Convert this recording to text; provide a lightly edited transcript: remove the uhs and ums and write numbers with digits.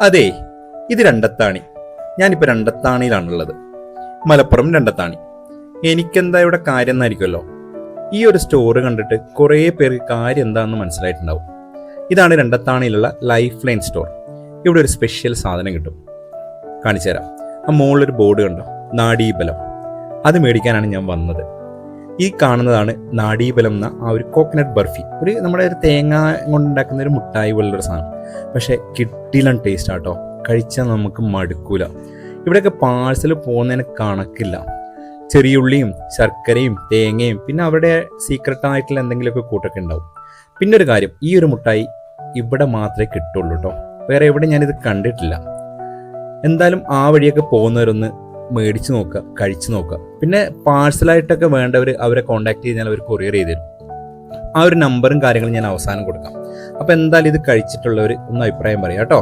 അതെ, ഇത് രണ്ടത്താണി. ഞാനിപ്പോൾ രണ്ടത്താണിയിലാണുള്ളത്, മലപ്പുറം രണ്ടത്താണി. എനിക്കെന്താ ഇവിടെ കാര്യം എന്നായിരിക്കുമല്ലോ. ഈ ഒരു സ്റ്റോറി കണ്ടിട്ട് കുറേ പേർക്ക് കാര്യം എന്താണെന്ന് മനസ്സിലായിട്ടുണ്ടാവും. ഇതാണ് രണ്ടത്താണിയിലുള്ള ലൈഫ് ലൈൻ സ്റ്റോർ. ഇവിടെ ഒരു സ്പെഷ്യൽ സാധനം കിട്ടും, കാണിച്ചു തരാം. ആ മുകളിലൊരു ബോർഡ് കണ്ടോ, നാഡീബലം. അത് മേടിക്കാനാണ് ഞാൻ വന്നത്. ഈ കാണുന്നതാണ് നാഡീബലം എന്ന ആ ഒരു കോക്കനട്ട് ബർഫി. നമ്മുടെ ഒരു തേങ്ങ കൊണ്ടുണ്ടാക്കുന്ന ഒരു മുട്ടായി പോലുള്ളൊരു സാധനം. പക്ഷേ കിട്ടില്ല ടേസ്റ്റ് ആട്ടോ, കഴിച്ചാൽ നമുക്ക് മടുക്കൂല. ഇവിടെയൊക്കെ പാഴ്സൽ പോകുന്നതിന് കണക്കില്ല. ചെറിയുള്ളിയും ശർക്കരയും തേങ്ങയും പിന്നെ അവിടെ സീക്രട്ടായിട്ടുള്ള എന്തെങ്കിലുമൊക്കെ കൂട്ടൊക്കെ ഉണ്ടാവും. പിന്നെ ഒരു കാര്യം, ഈ ഒരു മുട്ടായി ഇവിടെ മാത്രമേ കിട്ടുള്ളൂ കേട്ടോ, വേറെ എവിടെ ഞാനിത് കണ്ടിട്ടില്ല. എന്തായാലും ആ വഴിയൊക്കെ പോകുന്നവരൊന്ന് മേടിച്ച് നോക്കുക, കഴിച്ചു നോക്കുക. പിന്നെ പാഴ്സലായിട്ടൊക്കെ വേണ്ടവർ അവരെ കോൺടാക്ട് ചെയ്താൽ അവർ കൊറിയർ ചെയ്ത് തരും. ആ ഒരു നമ്പറും കാര്യങ്ങളും ഞാൻ അവസാനം കൊടുക്കാം. അപ്പോൾ എന്തായാലും ഇത് കഴിച്ചിട്ടുള്ളവർ ഒന്ന് അഭിപ്രായം പറയാം കേട്ടോ.